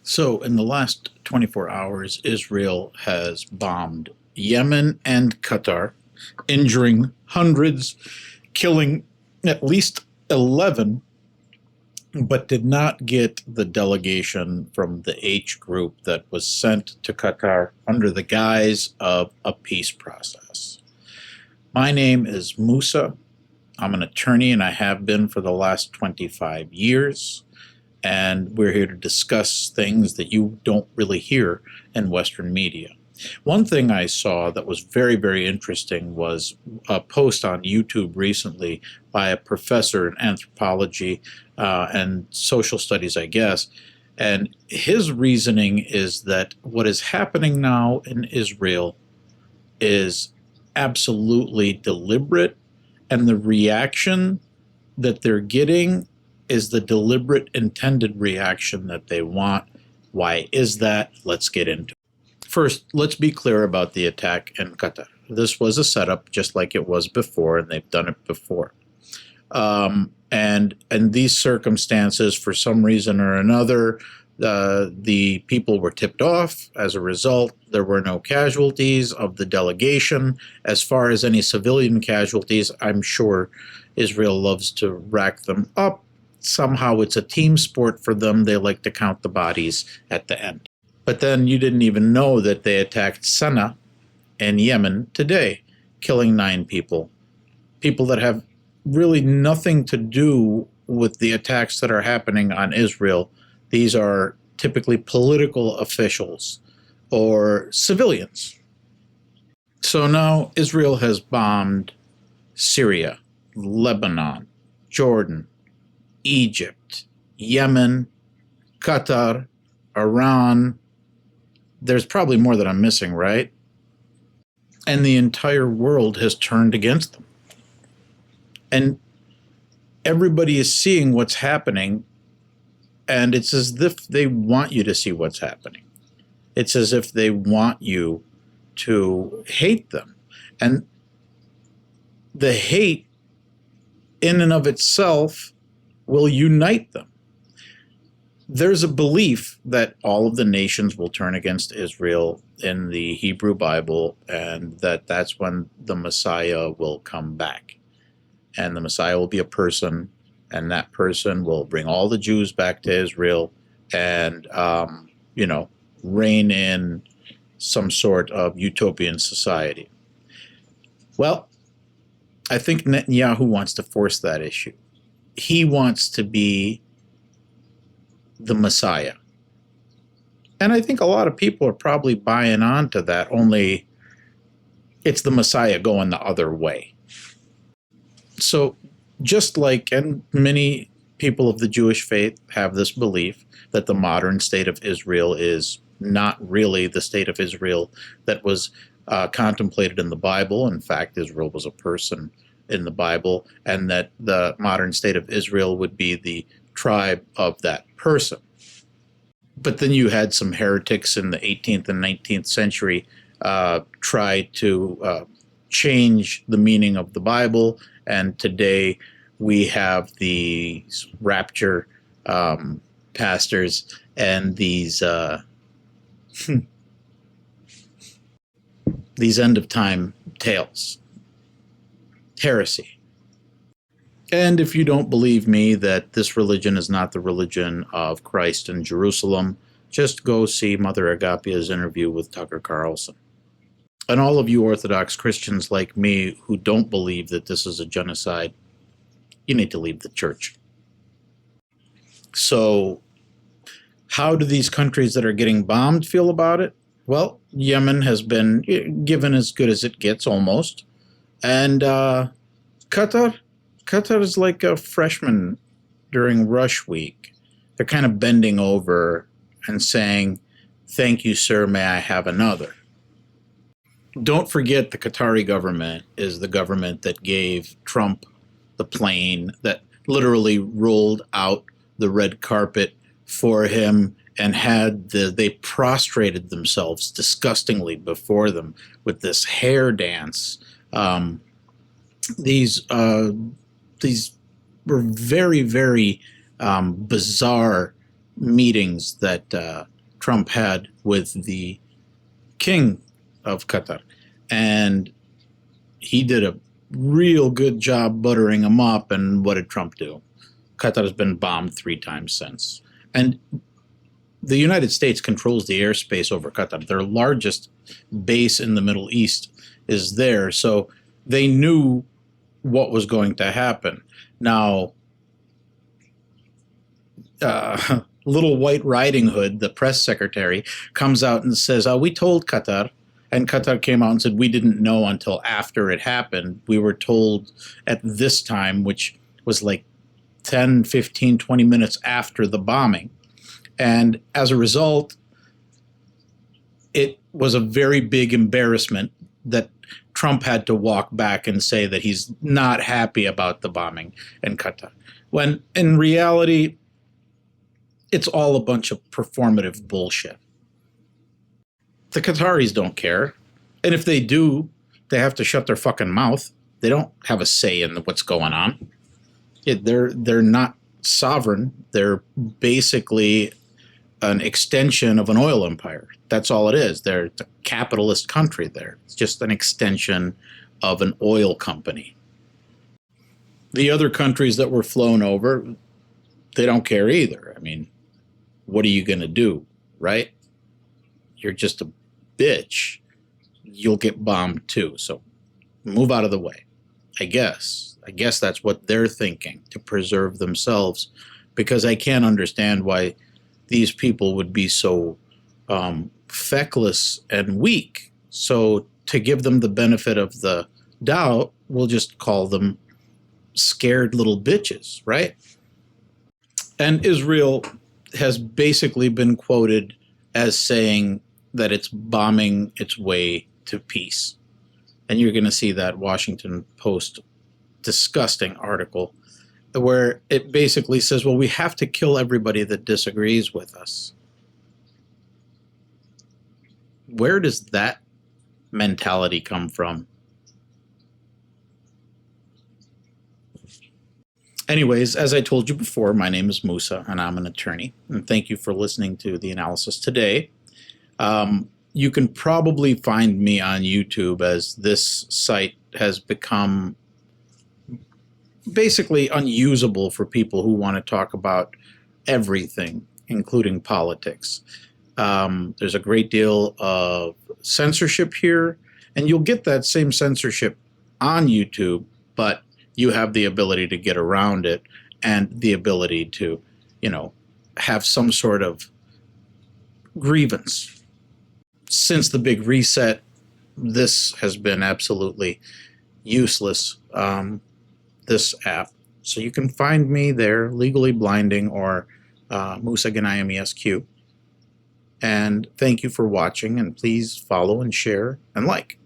So, in the last 24 hours, Israel has bombed Yemen and Qatar, injuring hundreds, killing at least 11, but did not get the delegation from the H group that was sent to Qatar under the guise of a peace process. My name is Musa. I'm an attorney, and I have been for the last 25 years. And we're here to discuss things that you don't really hear in Western media. One thing I saw that was very, very interesting was a post on YouTube recently by a professor in anthropology and social studies, I guess. And his reasoning is that what is happening now in Israel is absolutely deliberate, and the reaction that they're getting is the deliberate intended reaction that they want. Why is that? Let's get into it. First, let's be clear about the attack in Qatar. This was a setup just like it was before, and they've done it before. And in these circumstances, for some reason or another, the people were tipped off. As a result, there were no casualties of the delegation. As far as any civilian casualties, I'm sure Israel loves to rack them up. Somehow it's a team sport for them. They like to count the bodies at the end. But then you didn't even know that they attacked Sana'a in Yemen today, killing 9 people. People that have really nothing to do with the attacks that are happening on Israel. These are typically political officials or civilians. So now Israel has bombed Syria, Lebanon, Jordan, Egypt, Yemen, Qatar, Iran. There's probably more that I'm missing, right? And the entire world has turned against them. And everybody is seeing what's happening, and it's as if they want you to see what's happening. It's as if they want you to hate them. And the hate in and of itself will unite them. There's a belief that all of the nations will turn against Israel in the Hebrew Bible, and that's when the Messiah will come back. And the Messiah will be a person, and that person will bring all the Jews back to Israel and, reign in some sort of utopian society. Well, I think Netanyahu wants to force that issue. He wants to be the Messiah. And I think a lot of people are probably buying on to that, only it's the Messiah going the other way. So just like, and many people of the Jewish faith have this belief that the modern state of Israel is not really the state of Israel that was contemplated in the Bible. In fact, Israel was a person in the Bible, and that the modern state of Israel would be the tribe of that person. But then you had some heretics in the 18th and 19th century try to change the meaning of the Bible, and today we have these rapture pastors and these end of time tales. Heresy. And if you don't believe me that this religion is not the religion of Christ in Jerusalem, just go see Mother Agapia's interview with Tucker Carlson. And all of you Orthodox Christians like me who don't believe that this is a genocide, you need to leave the church. So how do these countries that are getting bombed feel about it? Well, Yemen has been given as good as it gets almost. And Qatar is like a freshman during rush week. They're kind of bending over and saying, "Thank you, sir, may I have another?" Don't forget the Qatari government is the government that gave Trump the plane, that literally rolled out the red carpet for him and they prostrated themselves disgustingly before them with this hair dance. These were very, very bizarre meetings that Trump had with the king of Qatar. And he did a real good job buttering him up. And what did Trump do? Qatar has been bombed 3 times since. And the United States controls the airspace over Qatar. Their largest base in the Middle East is there. So they knew what was going to happen. Now, Little White Riding Hood, the press secretary, comes out and says, we told Qatar. And Qatar came out and said, we didn't know until after it happened. We were told at this time, which was like 10, 15, 20 minutes after the bombing. And as a result, it was a very big embarrassment that Trump had to walk back and say that he's not happy about the bombing in Qatar. When in reality, it's all a bunch of performative bullshit. The Qataris don't care. And if they do, they have to shut their fucking mouth. They don't have a say in what's going on. They're not sovereign. They're basically an extension of an oil empire. That's all it is. They're a capitalist country there. It's just an extension of an oil company. The other countries that were flown over, they don't care either. I mean, what are you going to do, right? You're just a bitch. You'll get bombed too. So move out of the way. I guess that's what they're thinking, to preserve themselves, because I can't understand why these people would be so feckless and weak. So to give them the benefit of the doubt, we'll just call them scared little bitches, right? And Israel has basically been quoted as saying that it's bombing its way to peace. And you're going to see that Washington Post disgusting article where it basically says, well, we have to kill everybody that disagrees with us. Where does that mentality come from? Anyways, as I told you before, my name is Musa and I'm an attorney. And thank you for listening to the analysis today. You can probably find me on YouTube, as this site has become basically unusable for people who want to talk about everything, including politics. There's a great deal of censorship here, and you'll get that same censorship on YouTube, but you have the ability to get around it and the ability to, have some sort of grievance. Since the big reset, this has been absolutely useless, this app. So you can find me there, Legally Blinding, or Musa Ganayam ESQ. And thank you for watching, and please follow and share and like.